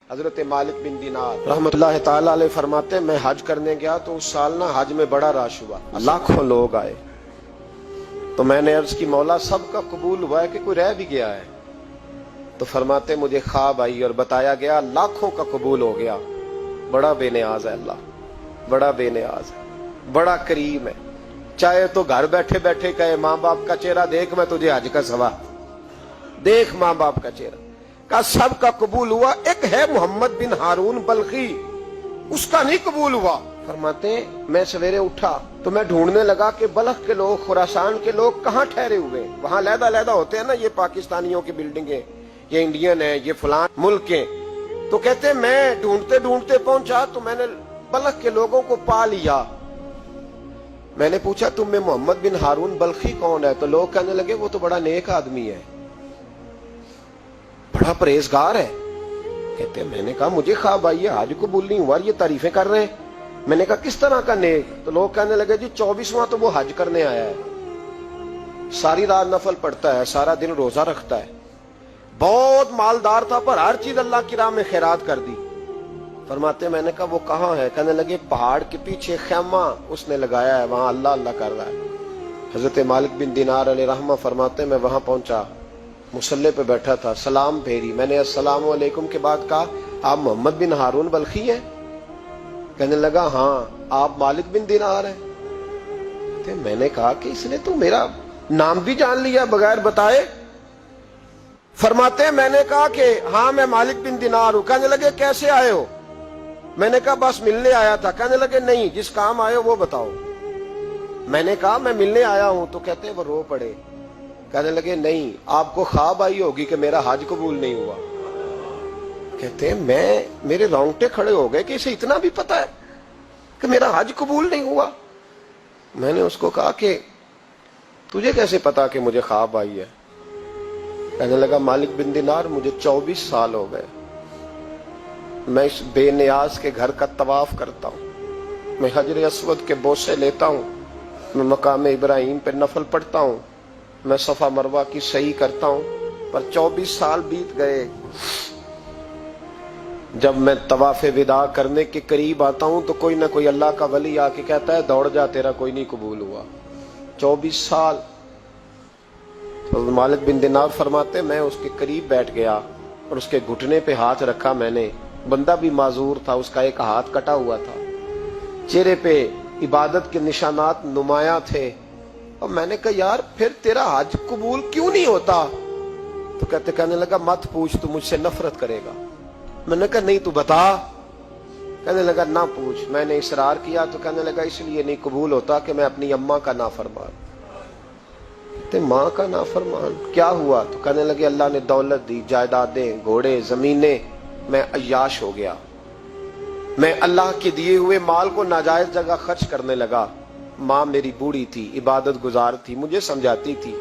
حضرت مالک بن دینار رحمۃ اللہ تعالی علیہ فرماتے ہیں میں حج کرنے گیا تو اس سال نا حج میں بڑا رش ہوا، لاکھوں لوگ آئے، تو میں نے عرض کی مولا سب کا قبول ہوا ہے کہ کوئی رہ بھی گیا ہے؟ تو فرماتے مجھے خواب آئی اور بتایا گیا لاکھوں کا قبول ہو گیا۔ بڑا بے نیاز ہے اللہ، بڑا بے نیاز ہے، بڑا کریم ہے۔ چاہے تو گھر بیٹھے بیٹھے کہے ماں باپ کا چہرہ دیکھ میں تجھے حج کا ثواب دیکھ، ماں باپ کا چہرہ کا سب کا قبول ہوا، ایک ہے محمد بن ہارون بلخی اس کا نہیں قبول ہوا۔ فرماتے ہیں میں سویرے اٹھا تو میں ڈھونڈنے لگا کہ بلخ کے لوگ، خراسان کے لوگ کہاں ٹھہرے ہوئے ہیں، وہاں علیحدہ علیحدہ ہوتے ہیں نا، یہ پاکستانیوں کی بلڈنگیں، یہ انڈین ہیں، یہ فلان ملک ہیں۔ تو کہتے ہیں میں ڈھونڈتے ڈھونڈتے پہنچا تو میں نے بلخ کے لوگوں کو پا لیا۔ میں نے پوچھا تم میں محمد بن ہارون بلخی کون ہے؟ تو لوگ کہنے لگے وہ تو بڑا نیک آدمی ہے، بڑا پرہیزگار ہے۔ کہتے ہیں میں نے کہا مجھے خواب آئی ہے، حج قبول نہیں ہوا، یہ تعریفیں کر رہے ہیں۔ میں نے کہا کس طرح کا نیک؟ تو لوگ کہنے لگے جی 24واں تو وہ حج کرنے آیا ہے، ساری رات نفل پڑھتا ہے، سارا دن روزہ رکھتا ہے، بہت مالدار تھا پر ہر چیز اللہ کی راہ میں خیرات کر دی۔ فرماتے میں نے کہا وہ کہاں ہے؟ کہنے لگے پہاڑ کے پیچھے خیمہ اس نے لگایا ہے، وہاں اللہ اللہ کر رہا ہے۔ حضرت مالک بن دینار علیہ رحمہ فرماتے میں وہاں پہنچا، مصلی پہ بیٹھا تھا، سلام پھیری، میں نے السلام علیکم کے بعد کہا آپ محمد بن ہارون بلخی ہیں؟ کہنے لگا ہاں۔ آپ مالک بن دینار ہیں؟ میں نے کہا کہ اس نے تو میرا نام بھی جان لیا بغیر بتائے۔ فرماتے ہیں میں نے کہا کہ ہاں میں مالک بن دینار ہوں۔ کہنے لگے کیسے آئے ہو؟ میں نے کہا بس ملنے آیا تھا۔ کہنے لگے نہیں، جس کام آئے ہو وہ بتاؤ۔ میں نے کہا میں ملنے آیا ہوں۔ تو کہتے ہیں وہ رو پڑے، کہنے لگے نہیں آپ کو خواب آئی ہوگی کہ میرا حج قبول نہیں ہوا۔ کہتے ہیں میرے رونگٹے کھڑے ہو گئے کہ اسے اتنا بھی پتا ہے کہ میرا حج قبول نہیں ہوا۔ میں نے اس کو کہا کہ تجھے کیسے پتا کہ مجھے خواب آئی ہے؟ کہنے لگا مالک بن دینار مجھے 24 سال ہو گئے، میں اس بے نیاز کے گھر کا طواف کرتا ہوں، میں حجر اسود کے بوسے لیتا ہوں، میں مقام ابراہیم پہ نفل پڑھتا ہوں، میں صفا مروہ کی سعی کرتا ہوں، پر 24 سال بیت گئے۔ جب میں طواف وداع کرنے کے قریب آتا ہوں تو کوئی نہ کوئی اللہ کا ولی آ کے کہتا ہے دوڑ جا تیرا کوئی نہیں قبول ہوا۔ 24 سال۔ مالک بن دینار فرماتے میں اس کے قریب بیٹھ گیا اور اس کے گھٹنے پہ ہاتھ رکھا، میں نے، بندہ بھی معذور تھا، اس کا ایک ہاتھ کٹا ہوا تھا، چہرے پہ عبادت کے نشانات نمایاں تھے، اور میں نے کہا یار پھر تیرا حج قبول کیوں نہیں ہوتا؟ تو کہنے لگا مت پوچھ، تو مجھ سے نفرت کرے گا۔ میں نے کہا نہیں تو بتا۔ کہنے لگا نہ پوچھ۔ میں نے اصرار کیا تو کہنے لگا اس لیے نہیں قبول ہوتا کہ میں اپنی اماں کا نافرمان۔ کہتے ماں کا نافرمان کیا ہوا؟ تو کہنے لگے اللہ نے دولت دی، جائیدادیں، گھوڑے، زمینیں، میں عیاش ہو گیا، میں اللہ کے دیے ہوئے مال کو ناجائز جگہ خرچ کرنے لگا۔ ماں میری بوڑھی تھی، عبادت گزار تھی، مجھے سمجھاتی تھی۔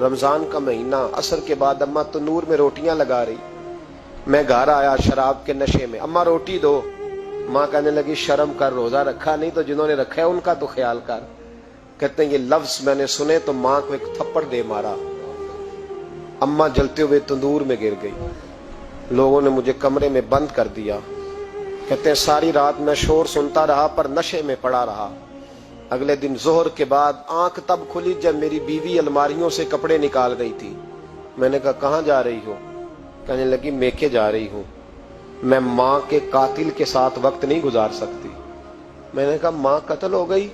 رمضان کا مہینہ، عصر کے بعد اماں تنور میں روٹیاں لگا رہی، میں گھر آیا شراب کے نشے میں، اماں روٹی دو۔ ماں کہنے لگی شرم کر، روزہ رکھا نہیں تو جنہوں نے رکھا ہے ان کا تو خیال کر۔ کہتے ہیں یہ لفظ میں نے سنے تو ماں کو ایک تھپڑ دے مارا، اماں جلتے ہوئے تندور میں گر گئی، لوگوں نے مجھے کمرے میں بند کر دیا۔ کہتے ہیں ساری رات میں شور سنتا رہا پر نشے میں پڑا رہا۔ اگلے دن ظہر کے بعد آنکھ تب کھلی جب میری بیوی الماریوں سے کپڑے نکال گئی تھی۔ میں نے کہا کہاں جا رہی ہو؟ کہنے لگی میکے جا رہی ہوں، میں ماں کے قاتل کے ساتھ وقت نہیں گزار سکتی۔ میں نے کہا ماں قتل ہو گئی؟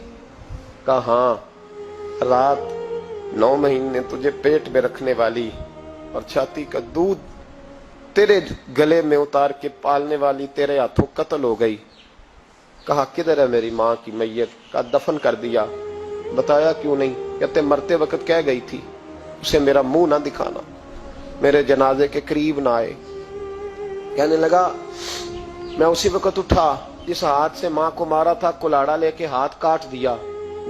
کہا ہاں، رات 9 مہینے تجھے پیٹ میں رکھنے والی اور چھاتی کا دودھ تیرے گلے میں اتار کے پالنے والی تیرے ہاتھوں قتل ہو گئی۔ کہا کدھر ہے میری ماں کی میت؟ کہا دفن کر دیا۔ بتایا کیوں نہیں؟ کہتے مرتے وقت کہہ گئی تھی اسے میرا منہ نہ دکھانا، میرے جنازے کے قریب نہ آئے۔ کہنے لگا میں اسی وقت اٹھا جس ہاتھ سے ماں کو مارا تھا، کلاڑا لے کے ہاتھ کاٹ دیا،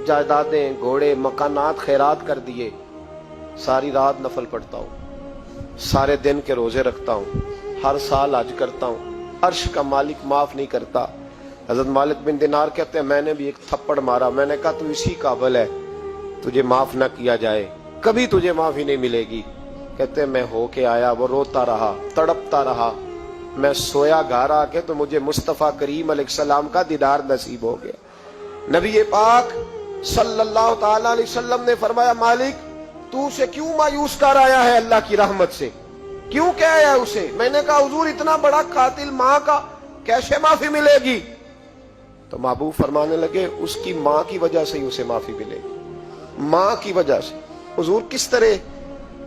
جائیدادیں، گھوڑے، مکانات خیرات کر دیے، ساری رات نفل پڑھتا ہوں، سارے دن کے روزے رکھتا ہوں، ہر سال حج کرتا ہوں، عرش کا مالک معاف نہیں کرتا۔ حضرت مالک بن دینار کہتے ہیں میں نے بھی ایک تھپڑ مارا، میں نے کہا تو اسی قابل ہے تجھے معاف نہ کیا جائے، کبھی تجھے معافی نہیں ملے گی۔ کہتے ہیں میں ہو کے آیا، وہ روتا رہا، تڑپتا رہا، میں سویا گھر آ کے تو مجھے مصطفیٰ کریم علیہ السلام کا دیدار نصیب ہو گیا۔ نبی پاک صلی اللہ تعالی علیہ وسلم نے فرمایا مالک تو اسے کیوں مایوس کر آیا ہے اللہ کی رحمت سے، کیوں کہہ آیا اسے؟ میں نے کہا حضور اتنا بڑا قاتل ماں کا کیسے معافی ملے گی؟ تو محبوب فرمانے لگے اس کی ماں کی وجہ سے ہی اسے معافی ملے گی، ماں کی وجہ سے۔ حضور کس طرح؟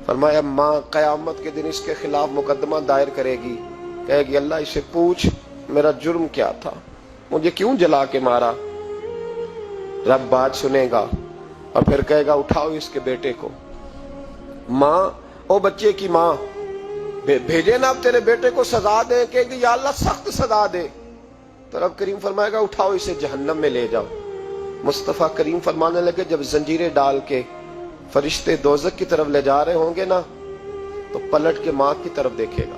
فرمایا ماں قیامت کے دن اس کے خلاف مقدمہ دائر کرے گی، کہے گی اللہ اسے پوچھ میرا جرم کیا تھا، مجھے کیوں جلا کے مارا؟ رب بات سنے گا اور پھر کہے گا اٹھاؤ اس کے بیٹے کو۔ ماں او بچے کی ماں بھیجے نا اب تیرے بیٹے کو سزا دے، کہے گی یا اللہ سخت سزا دے، تو رب کریم فرمائے گا اٹھاؤ اسے جہنم میں لے جاؤ۔ مصطفیٰ کریم فرمانے لگے جب زنجیریں ڈال کے فرشتے دوزخ کی طرف لے جا رہے ہوں گے نا تو پلٹ کے ماں کی طرف دیکھے گا،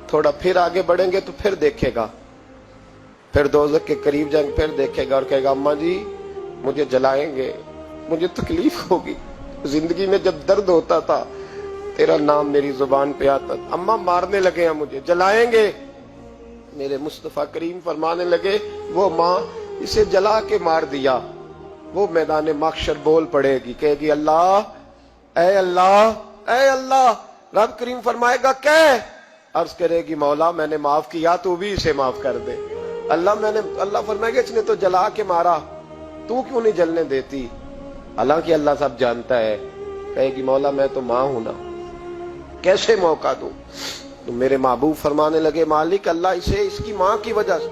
تھوڑا پھر آگے بڑھیں گے تو پھر دیکھے گا، پھر دوزخ کے قریب جائیں گے پھر دیکھے گا اور کہے گا اماں جی مجھے جلائیں گے، مجھے تکلیف ہوگی، زندگی میں جب درد ہوتا تھا تیرا نام میری زبان پہ آتا تھا، اماں مارنے لگے ہیں مجھے، جلائیں گے۔ میرے مصطفیٰ کریم فرمانے لگے وہ ماں اسے جلا کے مار دیا، وہ میدان محشر بول پڑے گی، کہے گی اللہ اے اللہ اے اللہ۔ رب کریم فرمائے گا کہ عرض کرے گی مولا میں نے معاف کیا تو بھی اسے معاف کر دے۔ اللہ فرمائے گا اس نے تو جلا کے مارا، تو کیوں نہیں جلنے دیتی؟ حالانکہ اللہ سب جانتا ہے، کہے گی مولا میں تو ماں ہوں نا، کیسے موقع دوں؟ تو میرے محبوب فرمانے لگے مالک اللہ اسے اس کی ماں کی وجہ سے